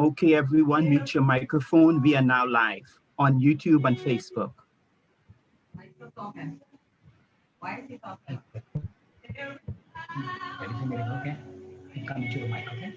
Okay, everyone, mute your microphone. We are now live on YouTube and Facebook. Why is he talking? Okay. Come to the mic, okay? Come to the mic. Okay.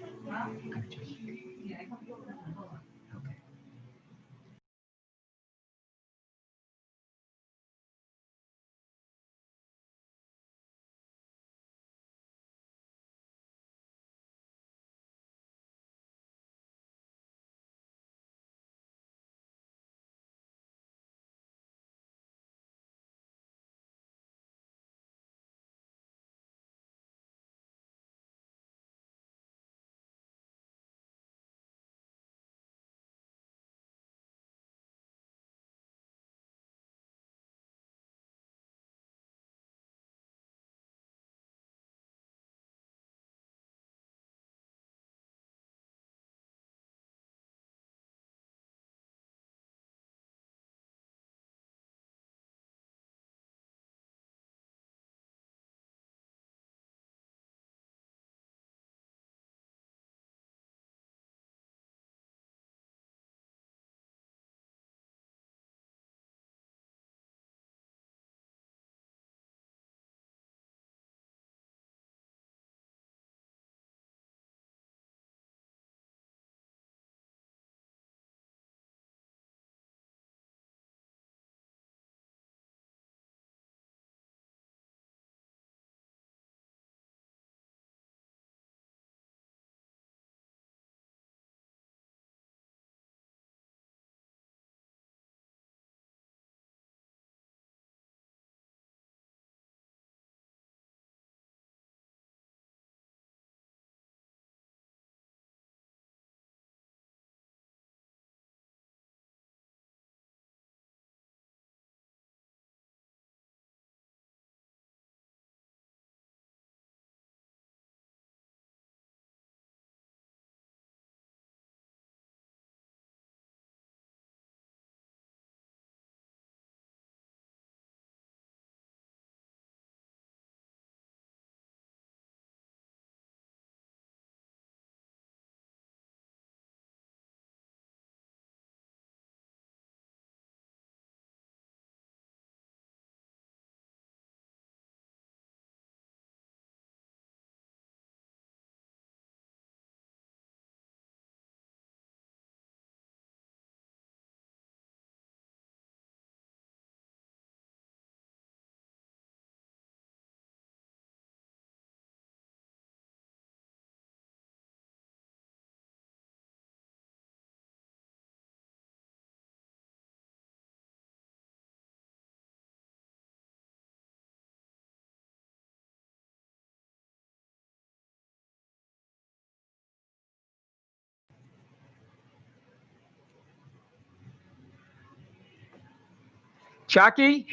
Jackie?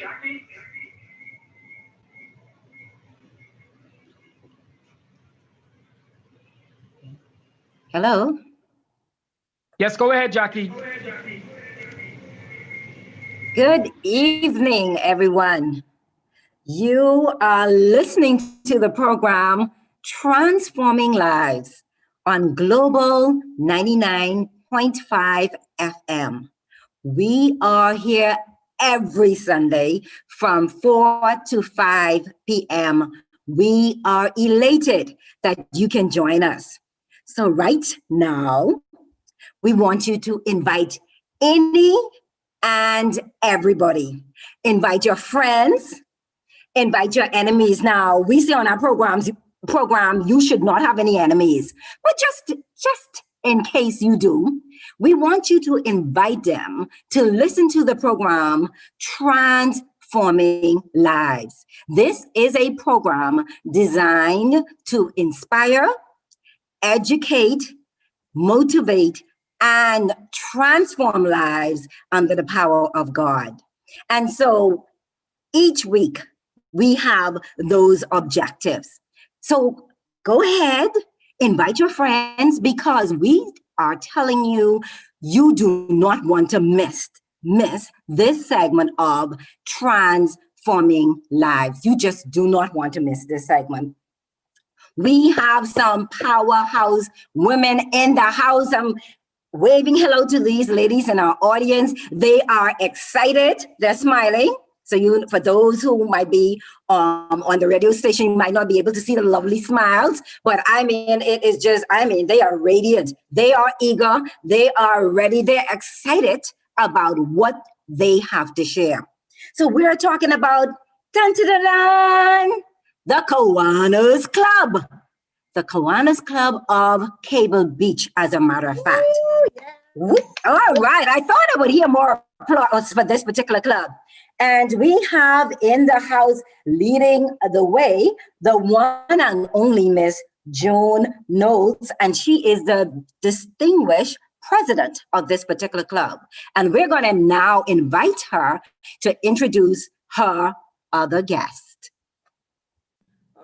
Hello. Yes, go ahead, Jackie. Good evening, everyone. You are listening to the program Transforming Lives on Global 99.5 FM. We are here every Sunday from 4 to 5 p.m. We are elated that you can join us. So right now, we want you to invite any and everybody. Invite your friends, invite your enemies. Now, we say on our program, you should not have any enemies, but just in case you do, we want you to invite them to listen to the program Transforming Lives. This is a program designed to inspire, educate, motivate, and transform lives under the power of God. And so each week we have those objectives. So go ahead, invite your friends, because we are telling you, you do not want to miss this segment of Transforming Lives. You just do not want to miss this segment. We have some powerhouse women in the house. waving hello to these ladies in our audience. They are excited. They're smiling. So you, for those who might be on the radio station, you might not be able to see the lovely smiles, but I mean, it is just, I mean, they are radiant. They are eager. They are ready. They're excited about what they have to share. So we're talking about dun, dun, dun, dun, the Kiwanis Club. The Kiwanis Club of Cable Beach, as a matter of fact. Ooh, yeah. All right, I thought I would hear more applause for this particular club. And we have in the house leading the way, the one and only Miss Joan Knowles, and she is the distinguished president of this particular club. And we're going to now invite her to introduce her other guest.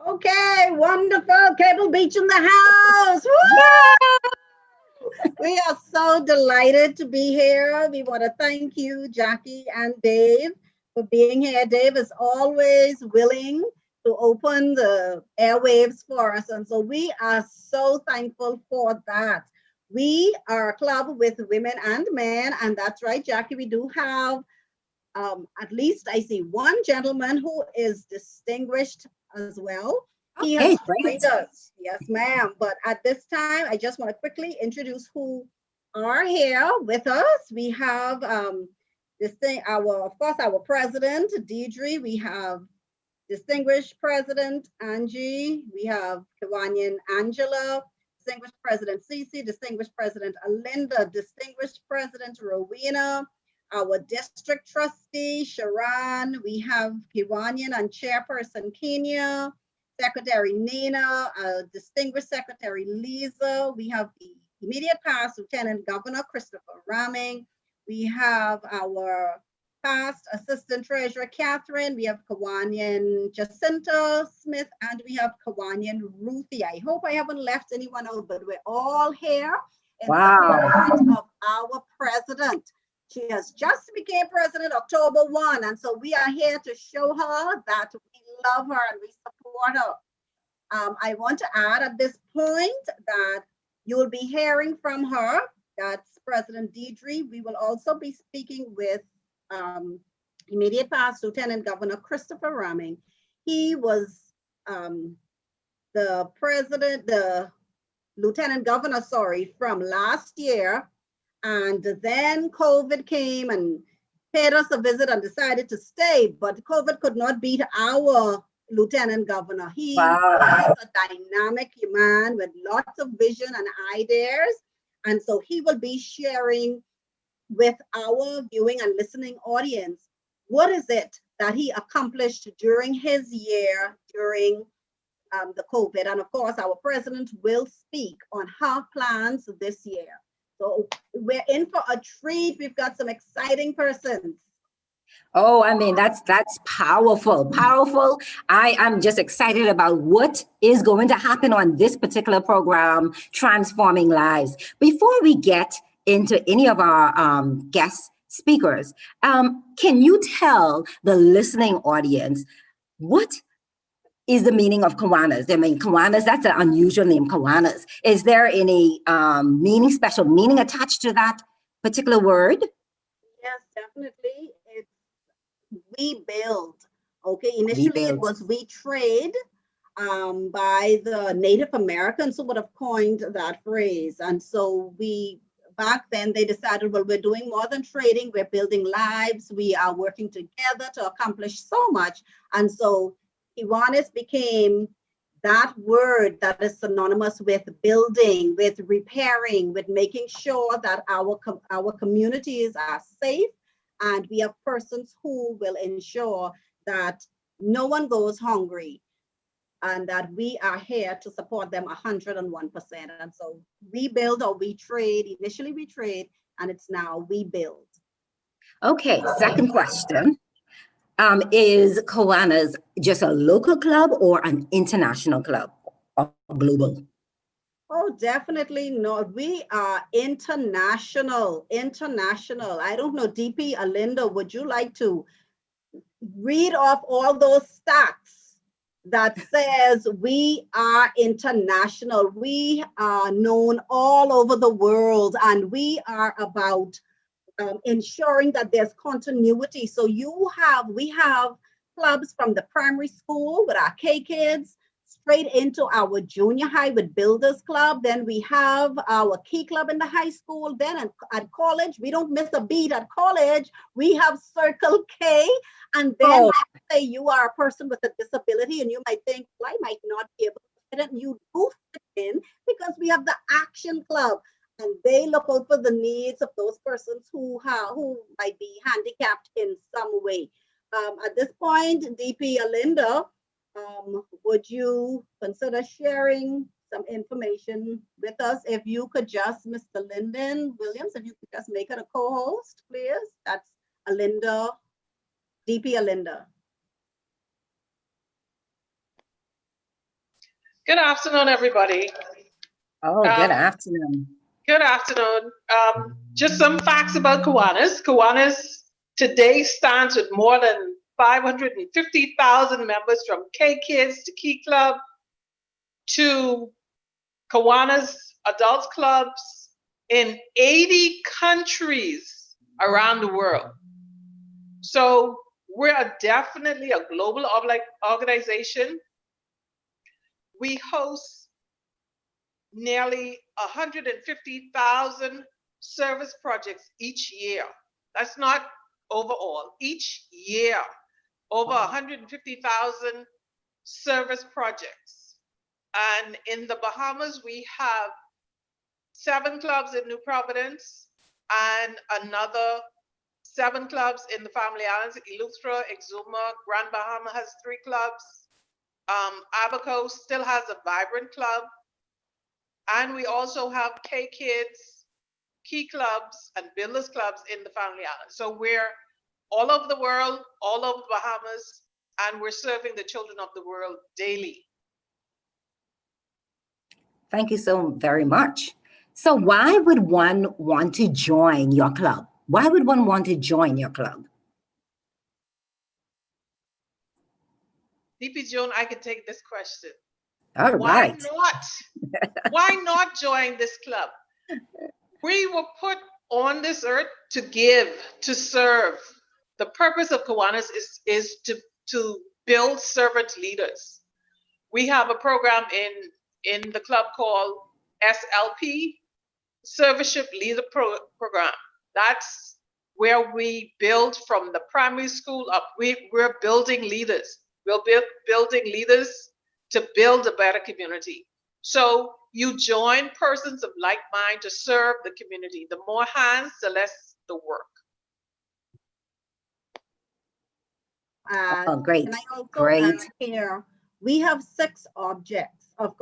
Okay, wonderful. Cable Beach in the house. Woo! We are so delighted to be here. We want to thank you, Jackie and Dave, for being here. Dave is always willing to open the airwaves for us. And so we are so thankful for that. We are a club with women and men. And that's right, Jackie, we do have at least I see one gentleman who is distinguished as well. He has joined us. Yes, ma'am. But at this time, I just want to quickly introduce who are here with us. We have this thing, of course, our president, Deidre. We have distinguished president, Angie. We have Kiwanian Angela, distinguished president, Cece, distinguished president, Alinda, distinguished president, Rowena, our district trustee, Sharon. We have Kiwanian and chairperson, Kenya, Secretary Nina, distinguished secretary, Lisa. We have the immediate past Lieutenant Governor, Christopher Rahming. We have our past assistant treasurer, Catherine. We have Kiwanian Jacinta Smith, and we have Kiwanian Ruthie. I hope I haven't left anyone out, but we're all here in support of our president. She has just became president October 1, and so we are here to show her that we love her and we support her. I want to add at this point that you will be hearing from her. That's President Deidre. We will also be speaking with immediate past Lieutenant Governor Christopher Rahming. He was the Lieutenant Governor, from last year. And then COVID came and paid us a visit and decided to stay, but COVID could not beat our Lieutenant Governor. He is a dynamic man with lots of vision and ideas. And so he will be sharing with our viewing and listening audience, what is it that he accomplished during his year, during the COVID. And of course, our president will speak on her plans this year. So we're in for a treat. We've got some exciting persons. Oh, I mean, that's powerful. I'm just excited about what is going to happen on this particular program, Transforming Lives. Before we get into any of our guest speakers, can you tell the listening audience what is the meaning of Kiwanis? I mean, Kiwanis, that's an unusual name, Kiwanis. Is there any special meaning attached to that particular word? Yes, definitely. It's we build. Okay, initially it was we trade by the Native Americans who would have coined that phrase. And so back then they decided, well, we're doing more than trading, we're building lives, we are working together to accomplish so much. And so Kiwanis became that word that is synonymous with building, with repairing, with making sure that our communities are safe, and we have persons who will ensure that no one goes hungry, and that we are here to support them 101%. And so we build or we trade. Initially we trade, and it's now we build. Okay, second question. Is Kiwanis just a local club or an international club or global? Oh, definitely not. We are international. I don't know, DP, Alinda, would you like to read off all those stats? that says we are international. We are known all over the world, and we are about ensuring that there's continuity. So we have clubs from the primary school with our K kids straight into our junior high with Builders Club. Then we have our Key Club in the high school. Then at college, we don't miss a beat at college. We have Circle K. And then let's say you are a person with a disability and you might think, well, I might not be able to fit in. You do fit in because we have the Action Club. And they look out for the needs of those persons who might be handicapped in some way. At this point, DP Alinda, would you consider sharing some information with us? If you could just, Mr. Lyndon Williams, if you could just make it a co-host, please. That's Alinda, DP Alinda. Good afternoon, everybody. Oh, good afternoon. Good afternoon. Just some facts about Kiwanis. Kiwanis today stands with more than 550,000 members, from K Kids to Key Club to Kiwanis Adults Clubs in 80 countries around the world. So we're definitely a global organization. We host nearly 150,000 service projects each year. That's not overall, each year, over 150,000 service projects. And in the Bahamas, we have 7 clubs in New Providence and another 7 clubs in the Family Islands, Eleuthera, Exuma, Grand Bahama has 3 clubs. Abaco still has a vibrant club. And we also have K Kids, Key Clubs, and Builders Clubs in the Family Islands. So we're all over the world, all over the Bahamas, and we're serving the children of the world daily. Thank you so very much. So why would one want to join your club? Why would one want to join your club? DP Joan, I can take this question. All right. Why not? Why not join this club? We were put on this earth to give, to serve. The purpose of Kiwanis is to build servant leaders. We have a program in the club called SLP, Serviceship Leader Program. That's where we build from the primary school up. We're building leaders. We're building leaders to build a better community. So you join persons of like mind to serve the community. The more hands, the less the work. Oh, great. And I also Great. here, we have 6 objects of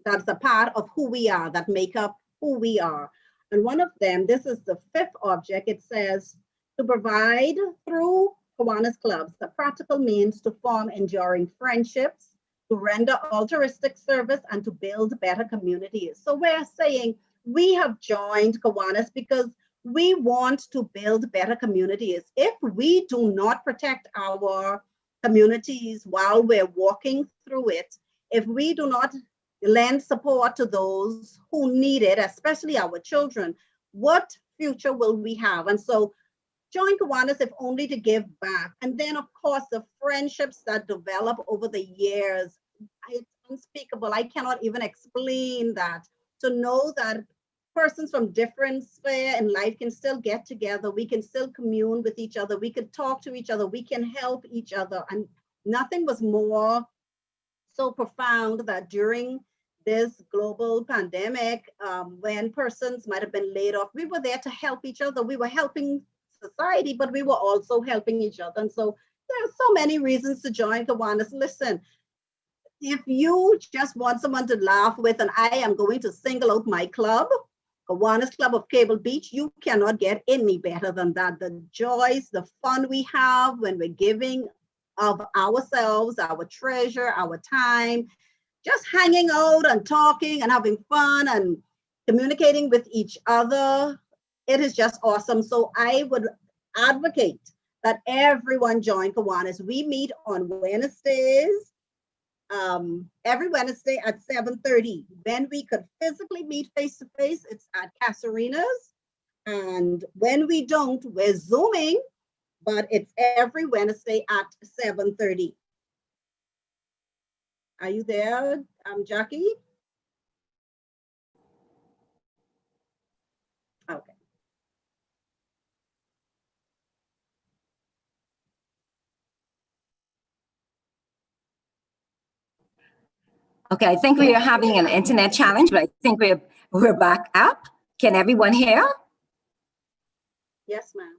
that's a part of who we are, that make up who we are. And one of them, this is the 5th object, it says to provide through Kiwanis clubs the practical means to form enduring friendships, to render altruistic service, and to build better communities. So we're saying we have joined Kiwanis because we want to build better communities. If we do not protect our communities while we're walking through it, if we do not lend support to those who need it, especially our children, what future will we have? And so join Kiwanis if only to give back. And then, of course, the friendships that develop over the years, it's unspeakable. I cannot even explain that. To know that persons from different spheres in life can still get together, we can still commune with each other, we can talk to each other, we can help each other. And nothing was more so profound that during this global pandemic, when persons might have been laid off, we were there to help each other. We were helping society, but we were also helping each other. And so there are so many reasons to join Kiwanis. Listen, if you just want someone to laugh with, and I am going to single out my club, Kiwanis Club of Cable Beach, you cannot get any better than that. The joys, the fun we have when we're giving of ourselves, our treasure, our time, just hanging out and talking and having fun and communicating with each other. It is just awesome. So I would advocate that everyone join Kiwanis. We meet on Wednesdays, every Wednesday at 7:30. When we could physically meet face to face, it's at Casarina's. And when we don't, we're Zooming, but it's every Wednesday at 7:30. Are you there, Jackie? Okay. Okay, I think we are having an internet challenge, but I think we're back up. Can everyone hear? Yes, ma'am.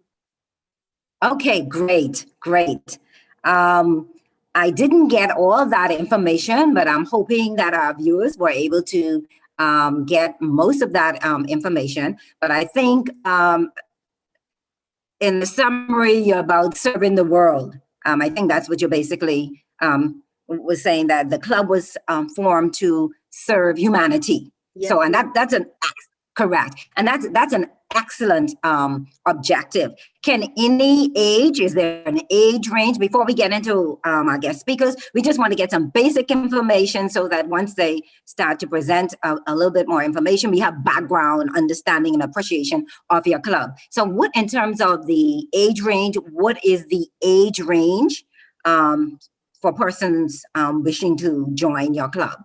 Okay, great, great. I didn't get all that information, but I'm hoping that our viewers were able to get most of that information. But I think in the summary, you're about serving the world. I think that's what you're basically was saying, that the club was formed to serve humanity. Yes, so, and ma'am. that's an correct, and that's an excellent objective. Can any age, is there an age range? Before we get into our guest speakers, we just want to get some basic information so that once they start to present a little bit more information, we have background, understanding, and appreciation of your club. So what, in terms of the age range, what is the age range for persons wishing to join your club?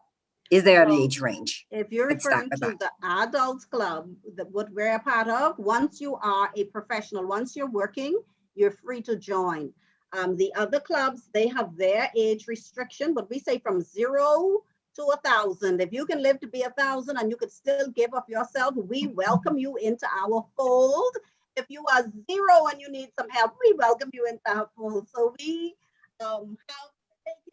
Is there an age range? If you're Let's start referring with to the adults club, what we're a part of, once you are a professional, once you're working, you're free to join. The other clubs, they have their age restriction, but we say from 0 to 1,000. If you can live to be 1,000 and you could still give of yourself, we welcome you into our fold. If you are 0 and you need some help, we welcome you into our fold. So we have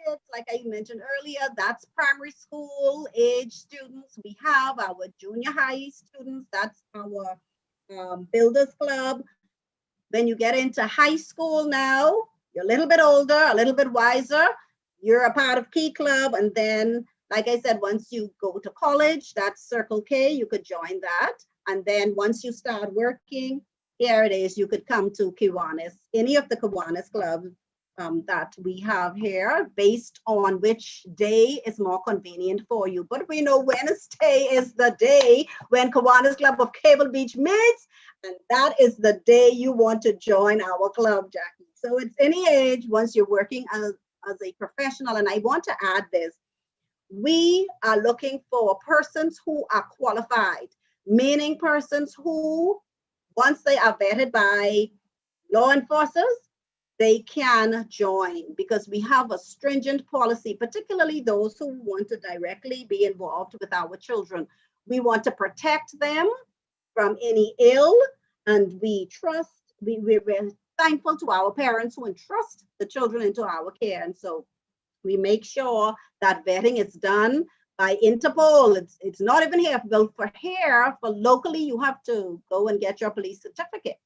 kids, like I mentioned earlier, that's primary school age students. We have our junior high students, that's our Builders Club. When you get into high school now, you're a little bit older, a little bit wiser, you're a part of Key Club. And then, like I said, once you go to college, that's Circle K, you could join that. And then once you start working, here it is, you could come to Kiwanis, any of the Kiwanis clubs that we have here, based on which day is more convenient for you. But we know Wednesday is the day when Kiwanis Club of Cable Beach meets, and that is the day you want to join our club, Jackie. So it's any age once you're working as a professional. And I want to add this. We are looking for persons who are qualified, meaning persons who, once they are vetted by law enforcers, they can join, because we have a stringent policy, particularly those who want to directly be involved with our children. We want to protect them from any ill, and we're thankful to our parents who entrust the children into our care. And so we make sure that vetting is done by Interpol. It's not even here. Well, for here, for locally, you have to go and get your police certificate.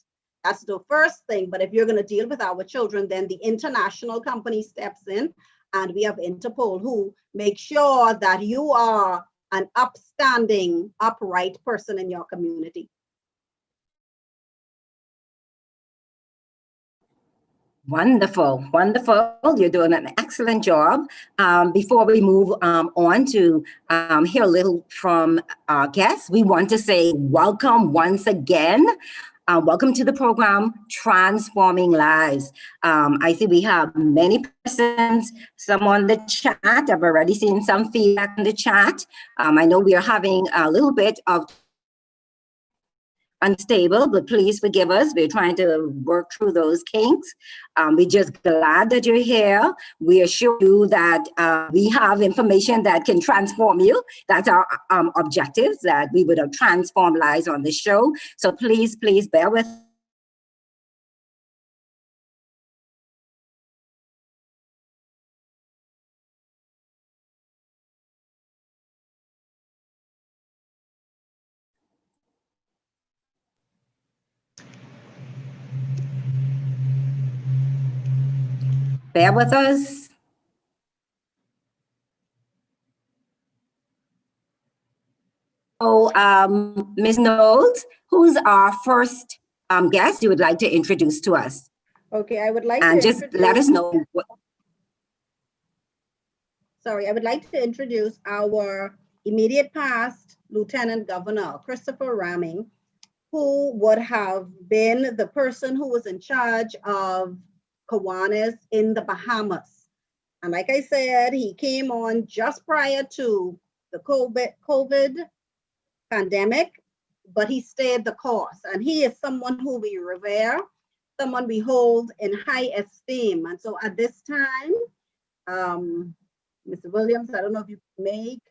That's the first thing. But if you're going to deal with our children, then the international company steps in, and we have Interpol who make sure that you are an upstanding, upright person in your community. Wonderful, wonderful. You're doing an excellent job. Before we move on to hear a little from our guests, we want to say welcome once again. Welcome to the program, Transforming Lives. I see we have many persons, some on the chat. I've already seen some feedback in the chat. I know we are having a little bit of unstable, but please forgive us. We're trying to work through those kinks. We're just glad that you're here. We assure you that we have information that can transform you. That's our objectives, that we would have transformed lives on this show. So please, please bear with us. Bear with us. So, Ms. Knowles, who's our first guest you would like to introduce to us? Okay, I would like And to just let us know what. Sorry, I would like to introduce our immediate past Lieutenant Governor, Christopher Rahming, who would have been the person who was in charge of Kiwanis in the Bahamas. And like I said, he came on just prior to the COVID pandemic, but he stayed the course. And he is someone who we revere, someone we hold in high esteem. And so at this time, Mr. Williams, I don't know if you can make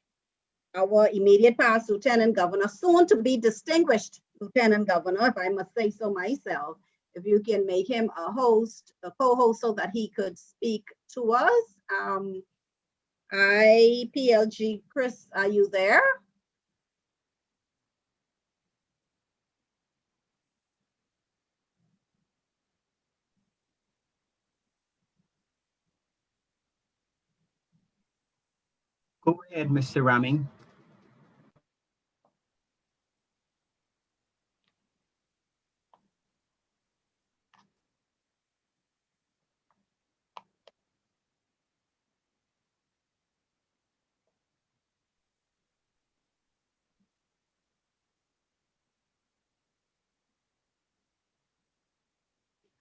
our immediate past Lieutenant Governor, soon to be distinguished Lieutenant Governor, if I must say so myself, if you can make him a host, a co-host, so that he could speak to us. IPLG, Chris, are you there? Go ahead, Mr. Rahming.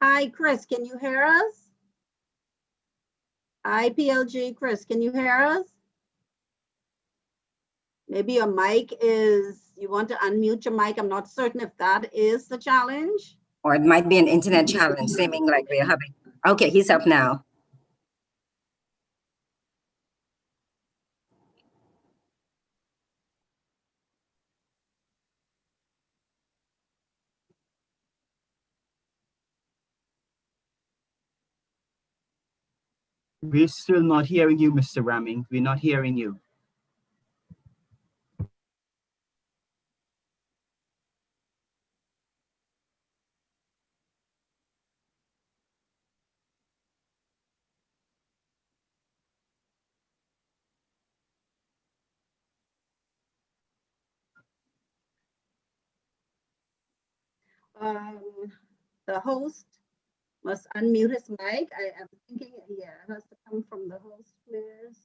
Hi, Chris, can you hear us? IPLG, Chris, can you hear us? Maybe your mic is, you want to unmute your mic. I'm not certain if that is the challenge. Or it might be an internet challenge, seeming like we're having. Okay, he's up now. We're still not hearing you, Mr. Rahming. We're not hearing you. The host must unmute his mic. I am thinking, yeah, it has to come from the host, please.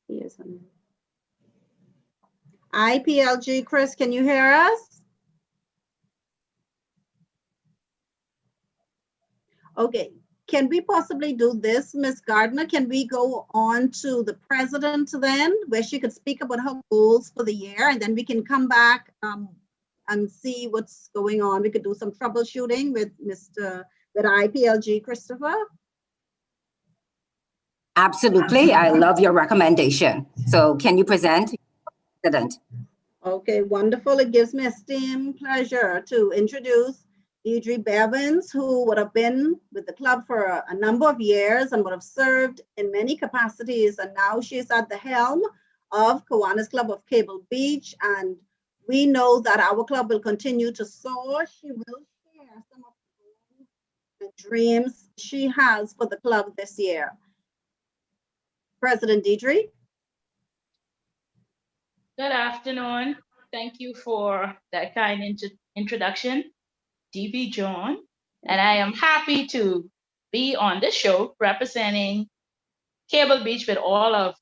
Yes. IPLG, Chris, can you hear us? Okay, can we possibly do this, Ms. Gardner? Can we go on to the president then, where she could speak about her goals for the year, and then we can come back and see what's going on. We could do some troubleshooting with IPLG, Christopher. Absolutely, I love your recommendation. So can you present, President? Okay, wonderful. It gives me esteemed pleasure to introduce Deidre Bevins, who would have been with the club for a number of years and would have served in many capacities. And now she's at the helm of Kiwanis Club of Cable Beach. And we know that our club will continue to soar. She will share some of the dreams she has for the club this year. President Deidre. Good afternoon. Thank you for that kind introduction, DB John. And I am happy to be on this show representing Cable Beach with all of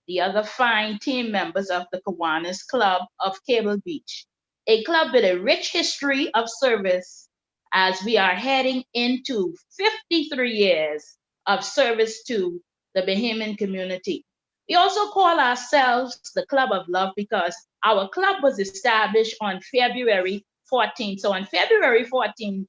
the other fine team members of the Kiwanis Club of Cable Beach, a club with a rich history of service as we are heading into 53 years of service to the Bahamian community. We also call ourselves the Club of Love because our club was established on February 14th. So on February 14th,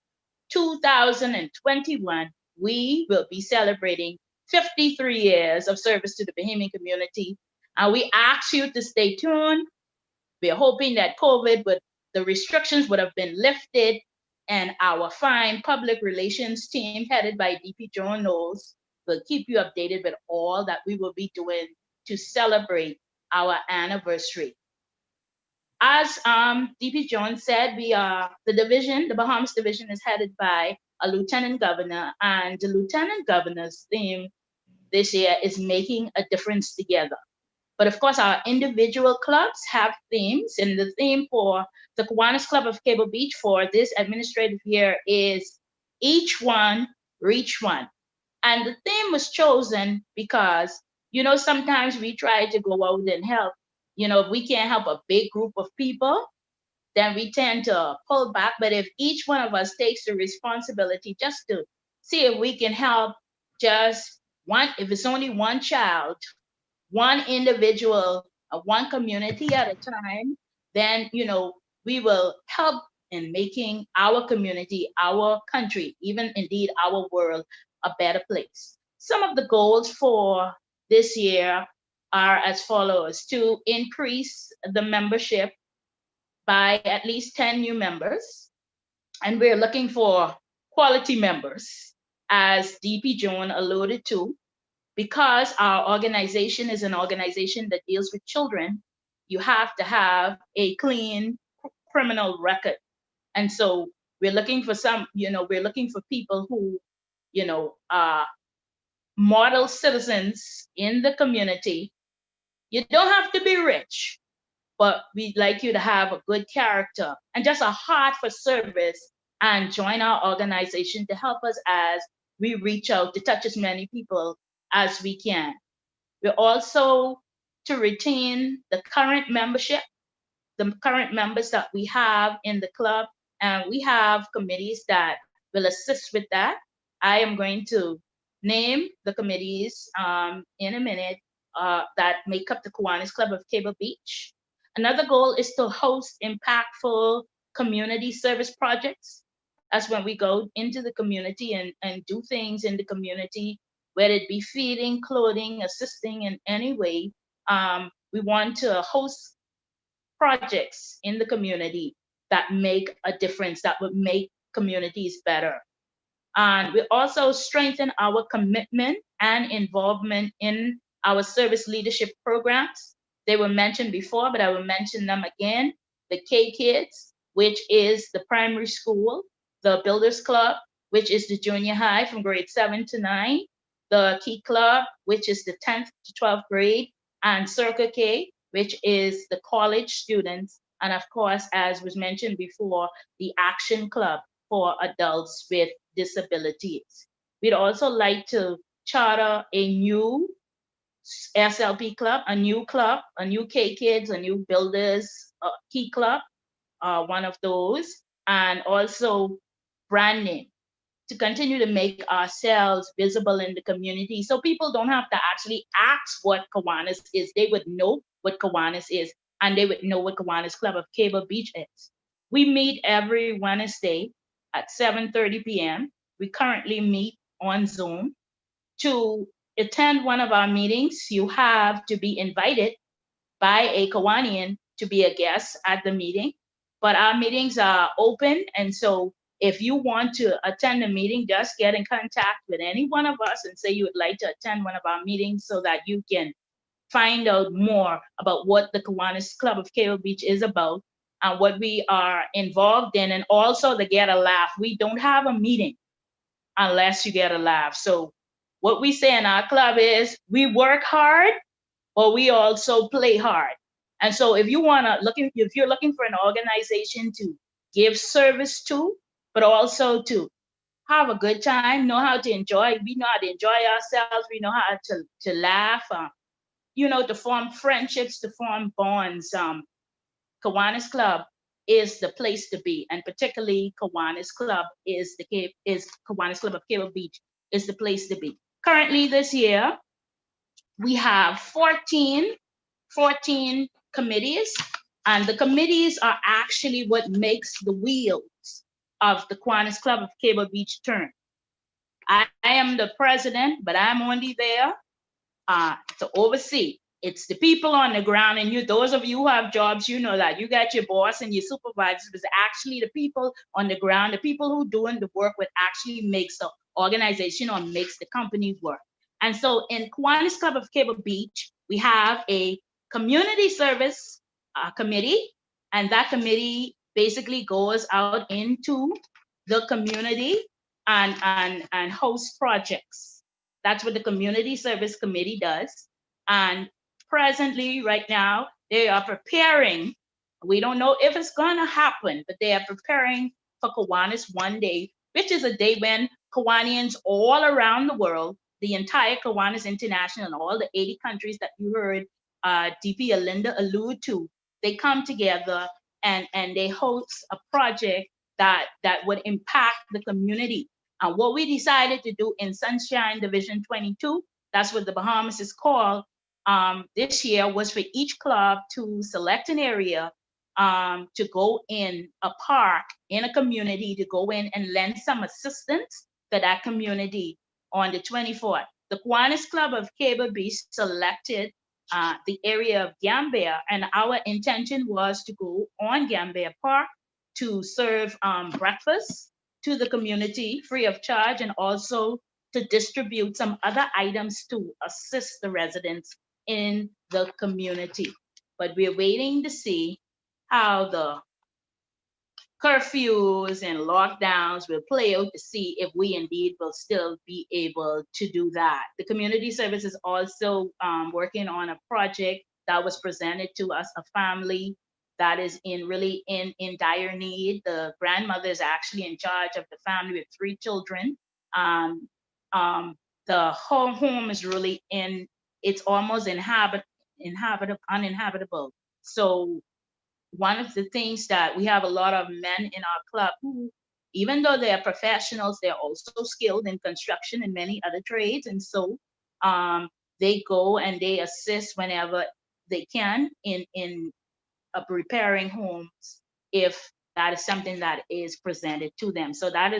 2021, we will be celebrating 53 years of service to the Bahamian community. And we ask you to stay tuned. We're hoping that the restrictions would have been lifted, and our fine public relations team headed by DP Joan Knowles will keep you updated with all that we will be doing to celebrate our anniversary. As DP Jones said, we are the Bahamas division is headed by a lieutenant governor, and the lieutenant governor's theme this year is making a difference together. But of course, our individual clubs have themes, and the theme for the Kiwanis Club of Cable Beach for this administrative year is Each One, Reach One. And the theme was chosen because, sometimes we try to go out and help. If we can't help a big group of people, then we tend to pull back. But if each one of us takes the responsibility just to see if we can help just one, if it's only one child, one individual, one community at a time, then, we will help in making our community, our country, even indeed our world, a better place. Some of the goals for this year are as follows: to increase the membership by at least 10 new members. And we're looking for quality members, as DP Joan alluded to. Because our organization is an organization that deals with children, you have to have a clean criminal record. And so we're looking for we're looking for people who, are model citizens in the community. You don't have to be rich, but we'd like you to have a good character and just a heart for service, and join our organization to help us as we reach out to touch as many people as we can. We're also to retain the current membership, the current members that we have in the club, and we have committees that will assist with that. I am going to name the committees in a minute that make up the Kiwanis Club of Cable Beach. Another goal is to host impactful community service projects. That's when we go into the community and do things in the community, whether it be feeding, clothing, assisting in any way. We want to host projects in the community that make a difference, that would make communities better. And we also strengthen our commitment and involvement in our service leadership programs. They were mentioned before, but I will mention them again. The K Kids, which is the primary school, the Builders Club, which is the junior high from grade 7 to 9, the Key Club, which is the 10th to 12th grade, and Circle K, which is the college students, and of course, as was mentioned before, the Action Club for adults with disabilities. We'd also like to charter a new SLP club, a new K Kids, a new Builders Key Club, one of those, and also branding to continue to make ourselves visible in the community, so people don't have to actually ask what Kiwanis is. They would know what Kiwanis is, and they would know what Kiwanis Club of Cable Beach is. We meet every Wednesday at 7:30 p.m. We currently meet on Zoom. To attend one of our meetings, you have to be invited by a Kiwanian to be a guest at the meeting. But our meetings are open, and so if you want to attend a meeting, just get in contact with any one of us and say you would like to attend one of our meetings so that you can find out more about what the Kiwanis Club of Cable Beach is about and what we are involved in, and also to get a laugh. We don't have a meeting unless you get a laugh. So what we say in our club is we work hard, but we also play hard. And so if you're looking for an organization to give service to, but also to have a good time, know how to enjoy. We know how to enjoy ourselves. We know how to laugh, to form friendships, to form bonds. Kiwanis Club is the place to be, and particularly Kiwanis Club Kiwanis Club of Cable Beach is the place to be. Currently this year, we have 14 committees, and the committees are actually what makes the wheels of the Kiwanis Club of Cable Beach turn. I am the president, but I'm only there to oversee. It's the people on the ground, and those of you who have jobs, you know that you got your boss and your supervisors, but actually the people on the ground, the people who doing the work, what actually makes the organization or makes the company work. And so in Kiwanis Club of Cable Beach, we have a community service committee, and that committee basically goes out into the community and hosts projects. That's what the community service committee does. And presently, right now, they are preparing. We don't know if it's going to happen, but they are preparing for Kiwanis One Day, which is a day when Kiwanians all around the world, the entire Kiwanis International, and all the 80 countries that you heard DP Alinda allude to, they come together and they host a project that would impact the community. And what we decided to do in Sunshine Division 22, that's what the Bahamas is called, this year was for each club to select an area to go in a park in a community, to go in and lend some assistance to that community on the 24th. The Kiwanis Club of Cable Beach selected the area of Gambia, and our intention was to go on Gambia Park to serve breakfast to the community free of charge, and also to distribute some other items to assist the residents in the community. But we're waiting to see how the curfews and lockdowns will play out to see if we indeed will still be able to do that. The community service is also working on a project that was presented to us, a family that is really in dire need. The grandmother is actually in charge of the family with 3 children. The whole home is really it's almost uninhabitable. So one of the things that we have a lot of men in our club who, even though they are professionals, they're also skilled in construction and many other trades. And so they go and they assist whenever they can in repairing homes if that is something that is presented to them. So that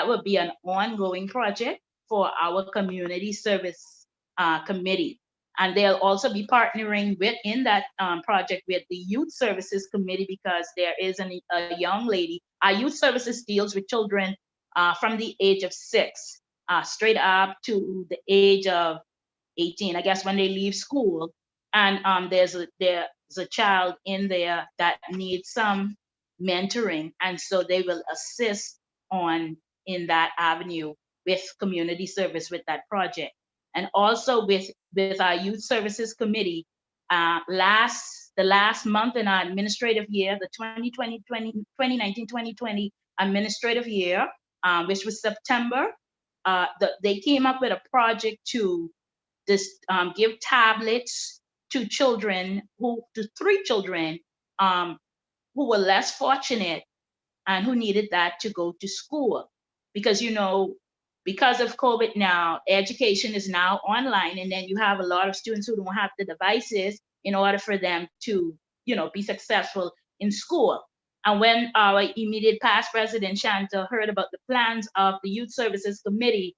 would be an ongoing project for our community service committee. And they'll also be partnering in that project with the Youth Services Committee, because there is a young lady. Our Youth Services deals with children from the age of 6 straight up to the age of 18, I guess, when they leave school. And there's a child in there that needs some mentoring, and so they will assist in that avenue with community service with that project. And also with our Youth Services Committee, the last month in our administrative year, the 2019-2020 administrative year, which was September, they came up with a project to give tablets to 3 children who were less fortunate and who needed that to go to school. Because, because of COVID now, education is now online, and then you have a lot of students who don't have the devices in order for them to, be successful in school. And when our immediate past president, Shanta, heard about the plans of the Youth Services Committee,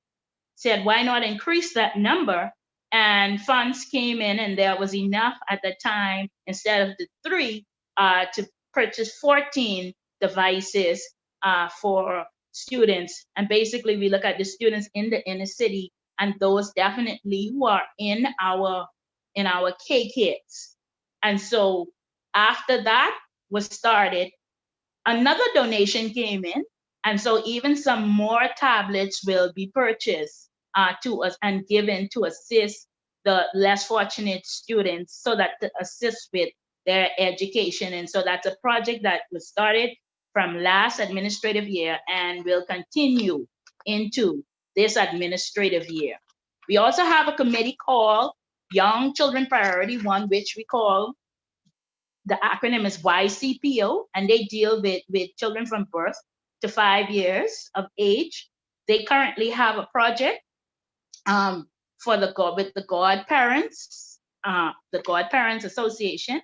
said, why not increase that number? And funds came in, and there was enough at the time, instead of the 3, to purchase 14 devices for students. And basically, we look at the students in the inner city, and those definitely who are in our K kids. And so after that was started, another donation came in, and so even some more tablets will be purchased to us and given to assist the less fortunate students, so that to assist with their education. And so that's a project that was started from last administrative year and will continue into this administrative year. We also have a committee called Young Children Priority 1, which we call, the acronym is YCPO, and they deal with children from birth to 5 years of age. They currently have a project with the godparents, the Godparents Association.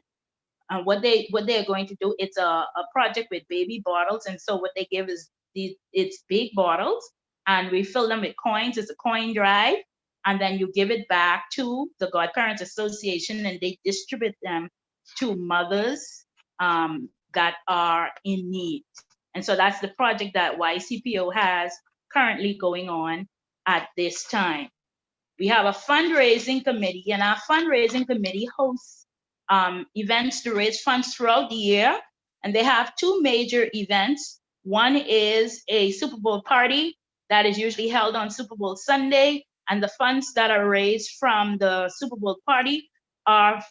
What they're going to do, it's a project with baby bottles, and so what they give is it's big bottles, and we fill them with coins. It's a coin drive, and then you give it back to the Godparents Association, and they distribute them to mothers that are in need. And so that's the project that YCPO has currently going on at this time. We have a fundraising committee, and our fundraising committee hosts events to raise funds throughout the year. And they have 2 major events. One is a Super Bowl party that is usually held on Super Bowl Sunday. And the funds that are raised from the Super Bowl party are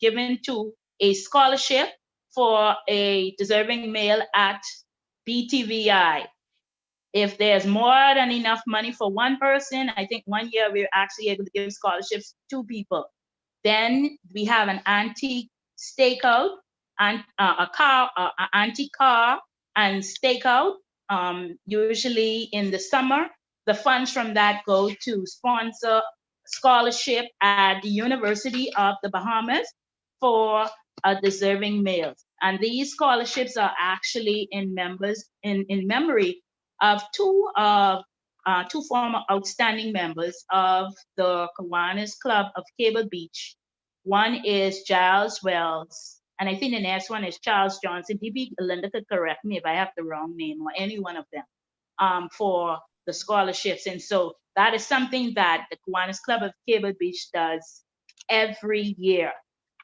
given to a scholarship for a deserving male at BTVI. If there's more than enough money for one person, I think one year we were actually able to give scholarships to 2 people. Then we have an antique stakeout and antique car and stakeout. Usually in the summer, the funds from that go to sponsor scholarship at the University of the Bahamas for deserving males. And these scholarships are actually in memory of 2 former outstanding members of the Kiwanis Club of Cable Beach. One is Giles Wells, and I think the next one is Charles Johnson. Maybe Alinda could correct me if I have the wrong name, or any one of them, for the scholarships. And so that is something that the Kiwanis Club of Cable Beach does every year.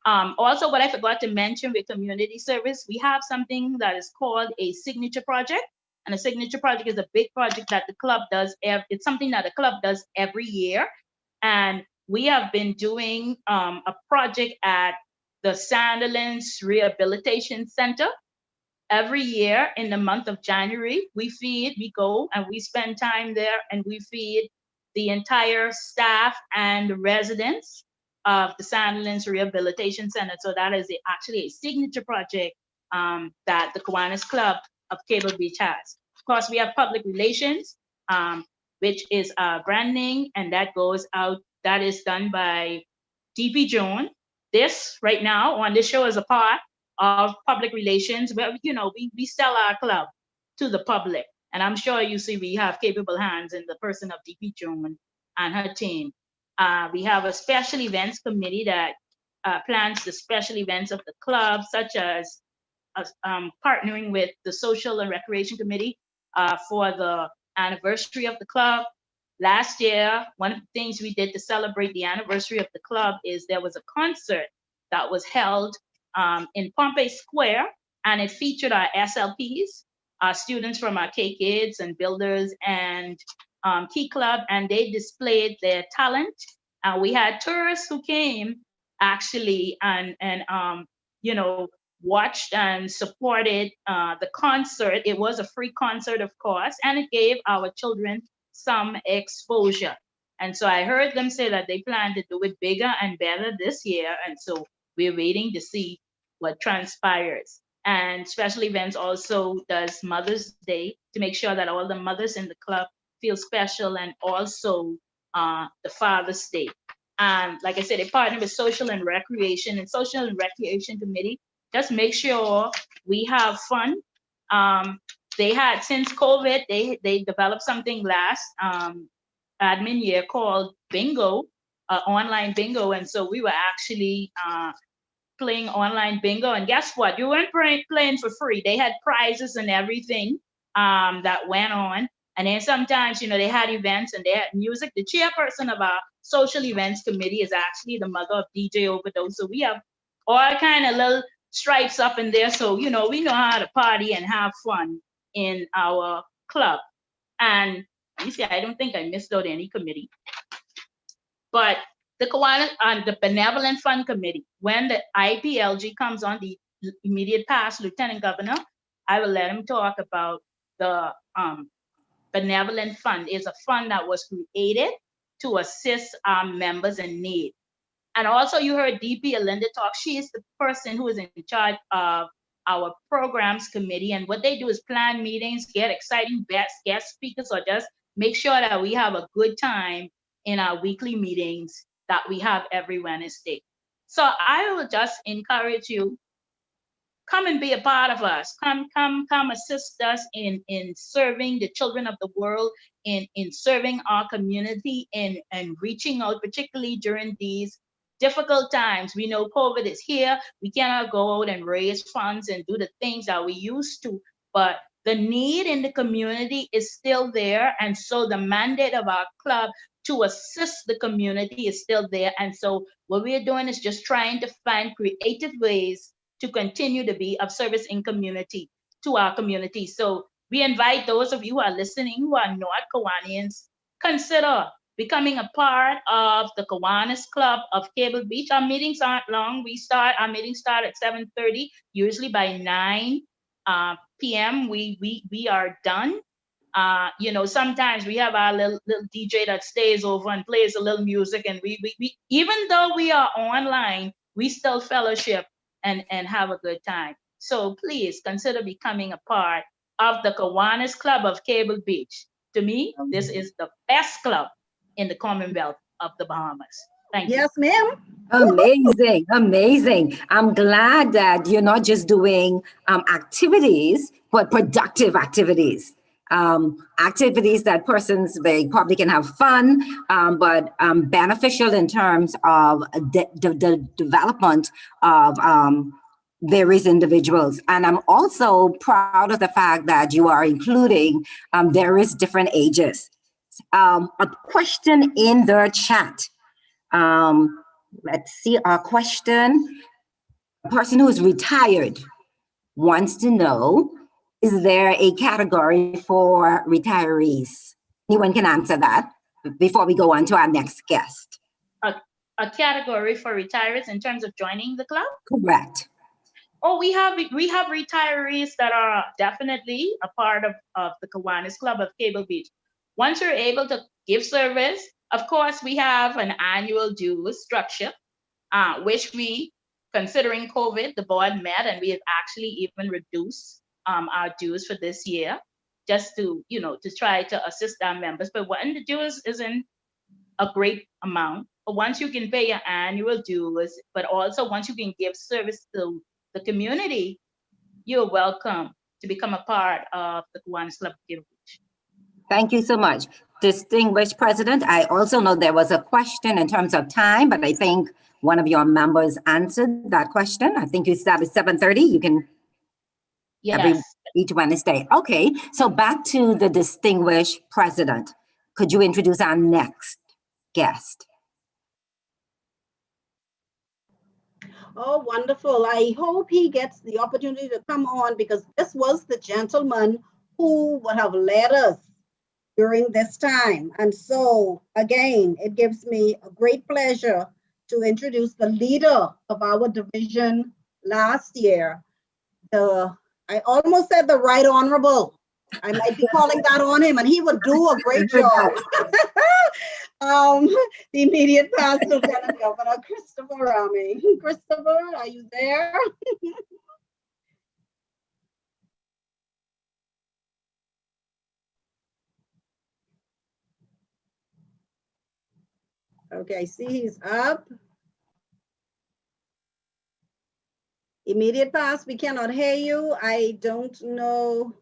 Also, what I forgot to mention with community service, we have something that is called a signature project. And a signature project is a big project that the club does. It's something that the club does every year. And we have been doing a project at the Sandilands Rehabilitation Center. Every year in the month of January, we go and we spend time there, and we feed the entire staff and residents of the Sandilands Rehabilitation Center. So that is actually a signature project that the Kiwanis Club of Cable Beach has. Of course, we have public relations, which is branding, and that goes out. That is done by DP Jones. This right now on this show is a part of public relations, where we sell our club to the public, and I'm sure you see we have capable hands in the person of DP Jones and her team. We have a special events committee that plans the special events of the club, such as partnering with the Social and Recreation Committee for the anniversary of the club. Last year, one of the things we did to celebrate the anniversary of the club is there was a concert that was held in Pompey Square, and it featured our SLPs, our students from our K-Kids and Builders and Key Club, and they displayed their talent. We had tourists who came actually and watched and supported the concert. It was a free concert, of course, and it gave our children some exposure. And so I heard them say that they plan to do it bigger and better this year. And so we're waiting to see what transpires. And special events also does Mother's Day to make sure that all the mothers in the club feel special, and also the Father's Day. And like I said, they partner with Social and Recreation, and Social and Recreation Committee just make sure we have fun. They had, since COVID, they developed something last admin year called bingo, online bingo. And so we were actually playing online bingo. And guess what? You weren't playing for free. They had prizes and everything that went on. And then sometimes, they had events and they had music. The chairperson of our social events committee is actually the mother of DJ Overdose. So we have all kind of little stripes up in there. So, we know how to party and have fun in our club. And you see, I don't think I missed out any committee. But the Kiwanis and the Benevolent Fund Committee, when the IPLG comes on, the immediate past Lieutenant Governor, I will let him talk about the Benevolent Fund. Is a fund that was created to assist our members in need. And also you heard DP Alinda talk. She is the person who is in charge of our programs committee. And what they do is plan meetings, get exciting guest speakers, or just make sure that we have a good time in our weekly meetings that we have every Wednesday. So I will just encourage you, come and be a part of us. Come assist us in serving the children of the world, in serving our community, and reaching out, particularly during these difficult times. We know COVID is here. We cannot go out and raise funds and do the things that we used to, but the need in the community is still there. And so the mandate of our club to assist the community is still there. And so what we're doing is just trying to find creative ways to continue to be of service in community to our community. So we invite those of you who are listening who are not Kiwanians, consider becoming a part of the Kiwanis Club of Cable Beach. Our meetings aren't long. Our meetings start at 7:30. Usually by 9 p.m. we are done. Sometimes we have our little DJ that stays over and plays a little music, and we even though we are online, we still fellowship and have a good time. So please consider becoming a part of the Kiwanis Club of Cable Beach. To me, this is the best club in the Commonwealth of the Bahamas. Thank you. Yes, ma'am. Amazing, amazing. I'm glad that you're not just doing activities, but productive activities. Activities that persons, they probably can have fun, but beneficial in terms of the development of various individuals. And I'm also proud of the fact that you are including various different ages. A question in the chat. Let's see our question. A person who's retired wants to know, is there a category for retirees? Anyone can answer that before we go on to our next guest. A category for retirees in terms of joining the club? Correct. Oh, we have retirees that are definitely a part of the Kiwanis Club of Cable Beach. Once you're able to give service, of course, we have an annual dues structure, which we, considering COVID, the board met, and we have actually even reduced our dues for this year, just to try to assist our members. But when the dues isn't a great amount, but once you can pay your annual dues, but also once you can give service to the community, you're welcome to become a part of the Kiwanis Club of Cable Beach. Thank you so much. Distinguished President, I also know there was a question in terms of time, but I think one of your members answered that question. I think you started 7:30. You can Yes. each Wednesday. Okay, so back to the distinguished President. Could you introduce our next guest? Oh, wonderful. I hope he gets the opportunity to come on, because this was the gentleman who would have led us during this time. And so, again, it gives me a great pleasure to introduce the leader of our division last year. I almost said the Right Honorable. I might be calling that on him, and he would do a great job. The immediate past Lieutenant Governor Christopher Rahming. Christopher, are you there? Okay, I see he's up. Immediate past, we cannot hear you. I don't know.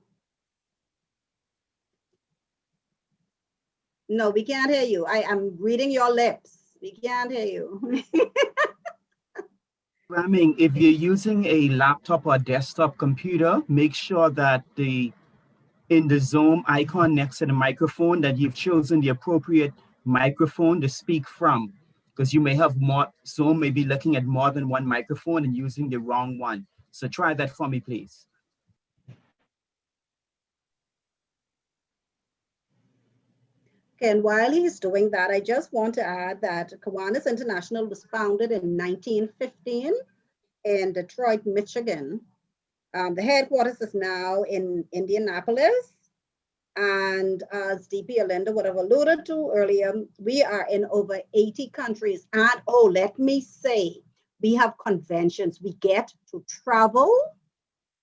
No, we can't hear you. I am reading your lips. We can't hear you. Rahming, if you're using a laptop or desktop computer, make sure that in the Zoom icon next to the microphone that you've chosen the appropriate microphone to speak from, because you may have Zoom may be looking at more than one microphone and using the wrong one. So try that for me, please. Okay, and while he's doing that, I just want to add that Kiwanis International was founded in 1915 in Detroit, Michigan. The headquarters is now in Indianapolis. And as DP Alinda would have alluded to earlier, we are in over 80 countries. And oh, let me say, we have conventions. We get to travel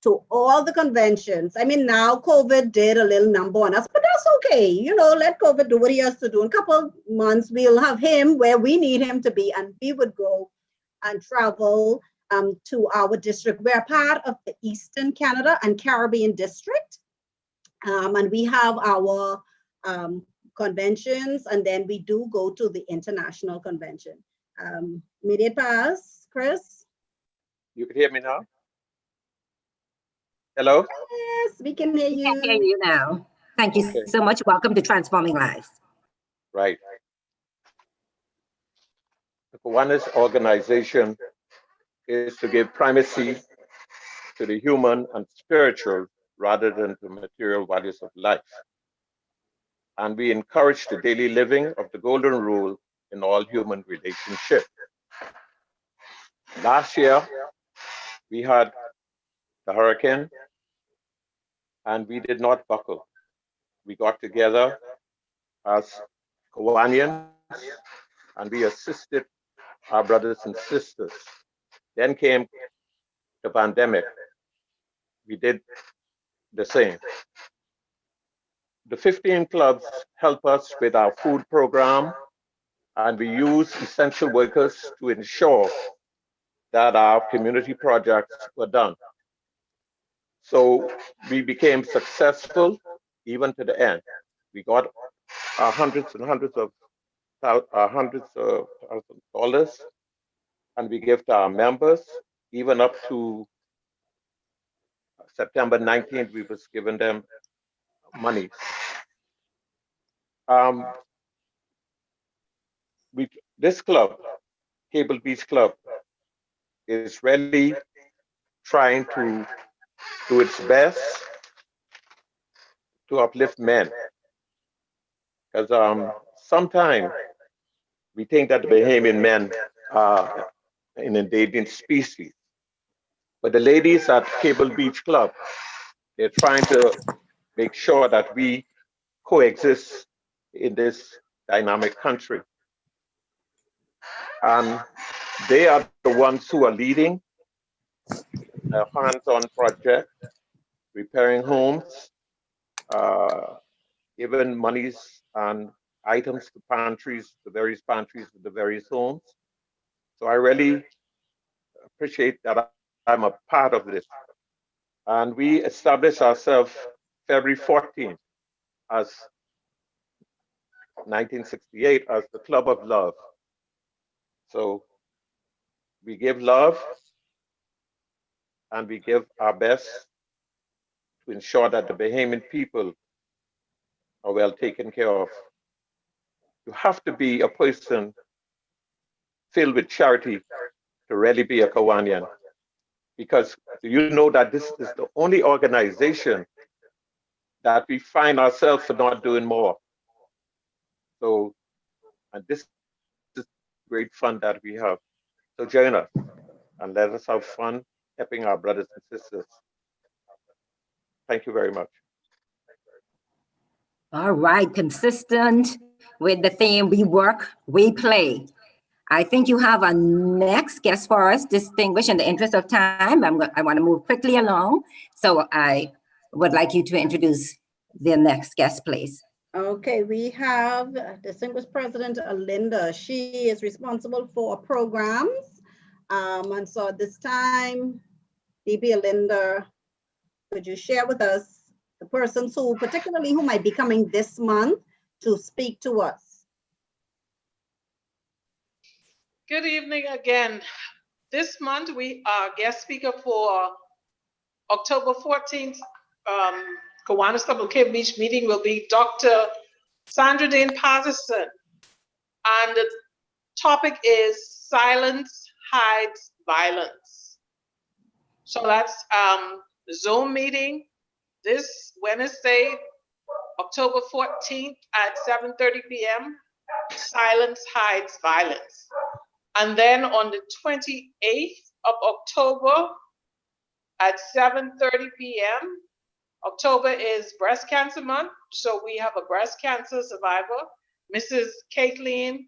to all the conventions. I mean, now COVID did a little number on us, but that's okay. You know, let COVID do what he has to do. In a couple of months, we'll have him where we need him to be, and we would go and travel to our district. We're part of the Eastern Canada and Caribbean District. And we have our conventions, and then we do go to the international convention. Immediate pass, Chris? You can hear me now? Hello? Yes, we can hear you. We can hear you now. Thank you so much. Welcome to Transforming Lives. Right. The Kiwanis organization is to give primacy to the human and spiritual rather than the material values of life. And we encourage the daily living of the golden rule in all human relationships. Last year, we had the hurricane, and we did not buckle. We got together as Kawanians, and we assisted our brothers and sisters. Then came the pandemic. We did the same. The 15 clubs help us with our food program, and we use essential workers to ensure that our community projects were done. So we became successful even to the end. We got hundreds and hundreds of dollars, and we give to our members. Even up to September 19th, we was giving them money. This club, Cable Beach Club, is really trying to do its best to uplift men. Because sometimes we think that the Bahamian men are an endangered species. But the ladies at Cable Beach Club, they're trying to make sure that we coexist in this dynamic country. And they are the ones who are leading a hands-on project, repairing homes, giving monies and items to pantries, the various pantries of the various homes. So I really appreciate that I'm a part of this. And we established ourselves February 14th as 1968 as the Club of Love. So we give love and we give our best to ensure that the Bahamian people are well taken care of. You have to be a person filled with charity to really be a Kawanian, because you know that this is the only organization that we find ourselves for not doing more. So, and this is great fun that we have. So join us and let us have fun helping our brothers and sisters. Thank you very much. All right, consistent with the theme, we work, we play. I think you have a next guest for us, distinguished. In the interest of time, I want to move quickly along. So I would like you to introduce the next guest, please. Okay, we have distinguished President Alinda. She is responsible for programs. And so at this time, DB Alinda, could you share with us the persons who, particularly who might be coming this month to speak to us? Good evening again. This month we are guest speaker for October 14th. Kiwanis Club of Cable Beach meeting will be Dr. Sandra Dane Patterson. And the topic is Silence Hides Violence. So that's the Zoom meeting this Wednesday, October 14th at 7:30 p.m. Silence Hides Violence. And then on the 28th of October at 7:30 p.m. October is Breast Cancer Month, so we have a breast cancer survivor, Mrs. Kathleen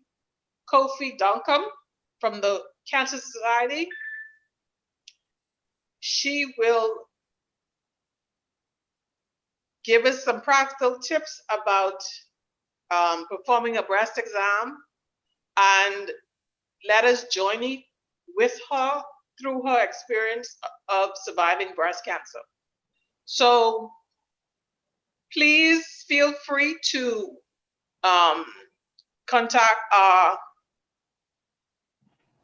Kofi Duncombe from the Cancer Society. She will give us some practical tips about performing a breast exam, and let us journey with her through her experience of surviving breast cancer. So please feel free to contact our